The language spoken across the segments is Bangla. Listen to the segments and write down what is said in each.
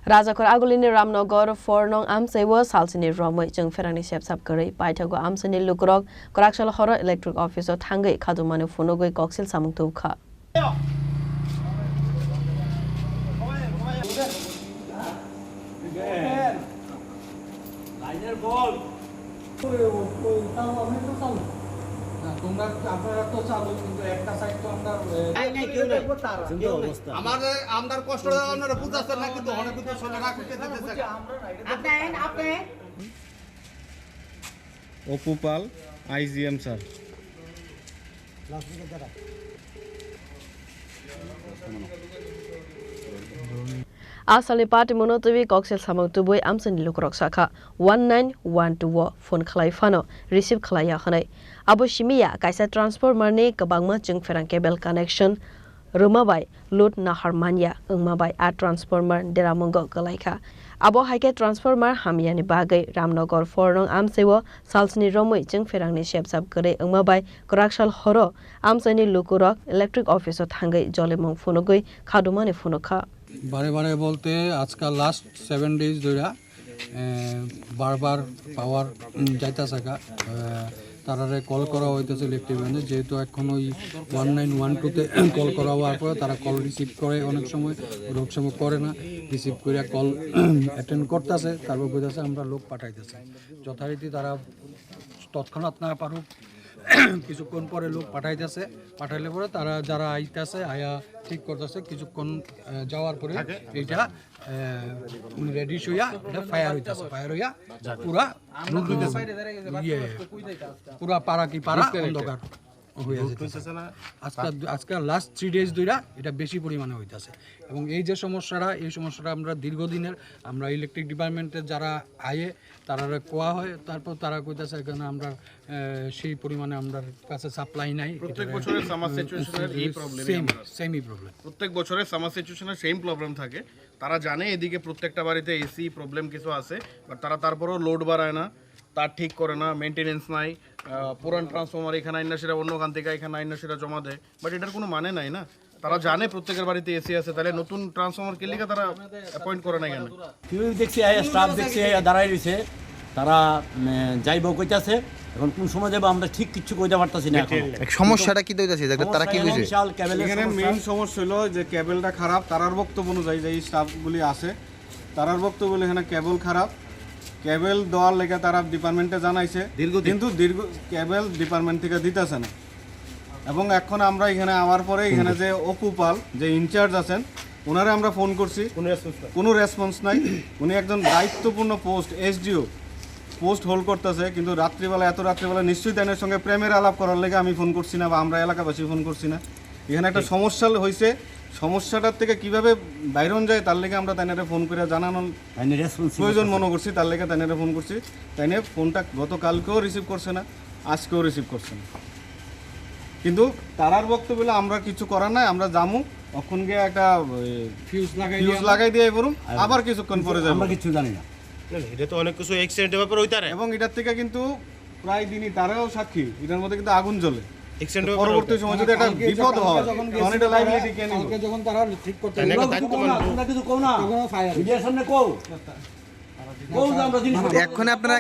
Rajakor Agulini Ramnogor for Nong Amsewa Salsini Romwe Jung Ferani Shep Sapkari, Paitago Amsani Lukrok, Korakshal Horror Electric Officer Tangai Kadumani Funogoi Coxil Samuktuka. তোমরা আপনারা তো চালু কিন্তু একটা সাইড তো আমরা আমাদের আমদার কষ্ট আপনারা বুঝাচ্ছেন না কিন্তু অনেক কিছু শুনে না করতে দিতেছে আপনি অপুপাল IGM sir Asali party monotovi Coxil Samuktuboy Amsani Lukrok Saka 1912 phone Khalai Fano receive Khalaya Hanai Abu Shimiya Kaisa transformer ne Kabangma Jung Ferang cable connection Rumabai Lut Naharmanya Ungmabai a transformer Deramungo Galaika Abo Haike transformer Hamiani Bagai Ramnogor Forong Amsewo Salsni Romwe Jung Ferang ni Shep Sab Gare Ungmabai Korakshal Horo Amsani Lukurok electric officer Tangai Jolimong Funogoi Kadumani Funoka বারে বারে বলতে আজকাল লাস্ট 7 ডেজ ধরে বারবার পাওয়ার যাইতাছে তারারে কল করা হইতেছে ইলেকট্রিশিয়ানে যেহেতু এখন ওই 1912 তে কল করা হওয়ার পর তারা কল রিসিভ করে অনেক সময় করে না রিসিভ করে কল অ্যাটেন্ড করতেছে তারপর কইতাছে আমরা লোক পাঠাইতেছি যথারীতি তারা তৎক্ষণাৎ না পারুক কিছুক্ষণ পরে লোক পাঠাইতেছে পাঠাইলে পরে তারা যারা আইতেছে আয়া ঠিক করতেছে কিছুক্ষণ যাওয়ার পরে এইটা রেডি হইয়া এটা ফায়ার হইতাছে ফায়ার হইয়া পুরা পুরা পাড়া কি পাড়া অন্ধকার হয়ে যেতেছে আজকে লাস্ট 3 ডেজ ধরে এটা বেশি পরিমাণে হইতাছে এবং এই যে সমস্যাটা আমরা দীর্ঘদিনের আমরা ইলেকট্রিক ডিপার্টমেন্টের যারা আয়ে তারা কোয়া হয় তারপর তারা কইতাছে এখানে আমরা সেই পরিমাণে আমরা কাছে সাপ্লাই নাই প্রত্যেক বছরের সামার সিচুয়েশনের এই প্রবলেম সেমই প্রবলেম প্রত্যেক বছরের সামার সিচুয়েশনের সেম প্রবলেম থাকে তারা জানে এদিকে প্রত্যেকটা বাড়িতে এসি প্রবলেম কিছু আছে বাট তারা তারপরেও লোড বাড়ায় না তার ঠিক করে না মেইনটেনেন্স নাই পুরান ট্রান্সফরমার এখানে আইনা সেটা অন্য খান থেকে এখানে আইনা সেটা জমা দেয় বাট এটার কোনো মানে নাই না তারা জানে প্রত্যেকের বাড়িতে এসি আছে তাহলে নতুন ট্রান্সফরমার কে লিখে তারা অ্যাপয়েন্ট করে না কেন কেউ দেখছি স্টাফ দেখছি দাঁড়াই রয়েছে তারা যাইব কইতাছে এখন কোন সময় যাবো আমরা ঠিক কিছু কইতে পারতাছি না সমস্যাটা কি হইতাছে তারা কি কইছে এখানে মেইন সমস্যা হলো যে কেবলটা খারাপ তারার বক্তব্য অনুযায়ী যে স্টাফগুলি আছে তারার বক্তব্য এখানে কেবল খারাপ কেবল দেওয়ার লেগে তারা ডিপার্টমেন্টে জানাইছে কিন্তু কেবল ডিপার্টমেন্ট থেকে দিতেছে না এবং এখন আমরা এখানে আওয়ার পরে এখানে যে অকুপাল যে ইনচার্জ আছেন ওনারে আমরা ফোন করছি কোনো রেসপন্স নাই উনি একজন দায়িত্বপূর্ণ পোস্ট এসডিও পোস্ট হোল্ড করতেছে কিন্তু এত রাত্রিবেলা নিশ্চয়ই তাদের সঙ্গে প্রেমের আলাপ করার লেগে আমি ফোন করছি না বা আমরা এলাকাবাসী ফোন করছি না এখানে একটা সমস্যা হয়েছে সমস্যাটার থেকে কিভাবে বাইরন যায় তার লেগে আমরা তাইনারে ফোন করে জানানোর প্রয়োজন মনে করছি তার লেগে তাইনারে ফোন করছি তাইনে ফোনটা গতকালকেও রিসিভ করছে না আজকেও রিসিভ করছে না কিন্তু তারার বক্তব্য আমরা কিছু করার নাই আমরা যামু তখন গিয়ে একটা ফিউজ লাগাই দিয়ে পড়ুম আবার কিছুক্ষণ পরে যাবো আমরা কিছু জানি না এটা তো অনেক কিছু অ্যাক্সিডেন্টের ব্যাপার হইতারে এবং এটার থেকে কিন্তু প্রায় দিনই তারাও সাক্ষী এটার মধ্যে কিন্তু আগুন জ্বলে পরবর্তী সময় যদি একটা বিপদ হয় তখন এটা লাইবিলিটি কে নিবে যখন তারা ঠিক করতে আমরা কিছু কও না মিডিয়ার সামনে কও এখন আপনারা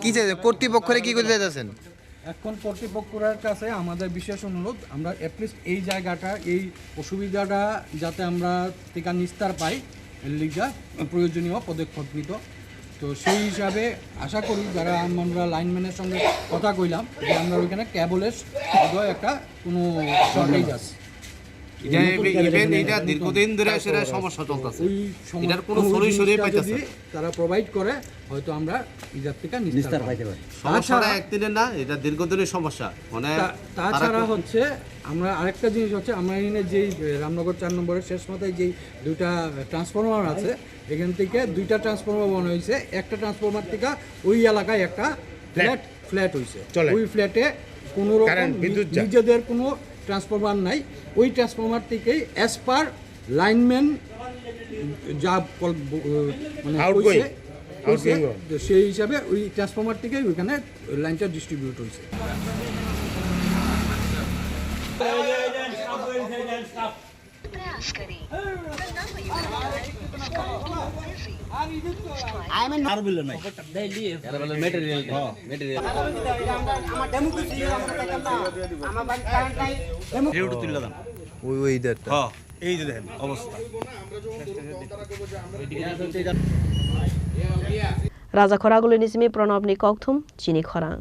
কি চাইছেন কর্তৃপক্ষরে কি করতে চাইছেন এখন কর্তৃপক্ষের কাছে আমাদের বিশেষ অনুরোধ আমরা অ্যাটলিস্ট এই জায়গাটা এই অসুবিধাটা যাতে আমরা টিকা নিস্তার পাই এর লিগা প্রয়োজনীয় পদক্ষেপ নিত তো সেই হিসাবে আশা করি যারা আমরা লাইনম্যানের সঙ্গে কথা কইলাম যে আমরা ওইখানে কেবলের একটা কোনো শর্টেজ আছে এটা দীর্ঘদিন ধরে সেটা সমস্যা চলতেছে এটার কোনো সলিউশনই পাইতেছে তারা প্রোভাইড করে হয়তো আমরা ইজার থেকে নিস্তার পাইতে পারি সমস্যাটা একদিনের না এটা দীর্ঘদিনের সমস্যা মানে তাছাড়া হচ্ছে আমরা আরেকটা জিনিস হচ্ছে আমরা এখানে যেই রামনগর 4 নম্বরের শেষ মাথায় যেই দুইটা ট্রান্সফরমার আছে এখান থেকে দুইটা ট্রান্সফরমার বানানো হয়েছে একটা ট্রান্সফরমার থেকে ওই এলাকায় একটা ফ্ল্যাট হয়েছে ওই ফ্ল্যাটে কোনো রকম নিজেদের কোনো ট্রান্সফরমার নাই ওই ট্রান্সফরমার থেকেই অ্যাজ পার লাইনম্যান যা মানে সেই হিসাবে ওই ট্রান্সফরমার থেকেই ওইখানে লাইনটা ডিস্ট্রিবিউট হয়েছে प्रयास करें আর বললে নাই আমার ডেমো কিছু আমরা পাইতাম না আমার বাড়ি কারেন্ট নাই রেউটা তুলে দাম ওই ইদারটা হ্যাঁ এই যে দেখেন অবস্থা রাজা খরাগুলো নিসমি প্রণব নিকথুম চিনি খরাং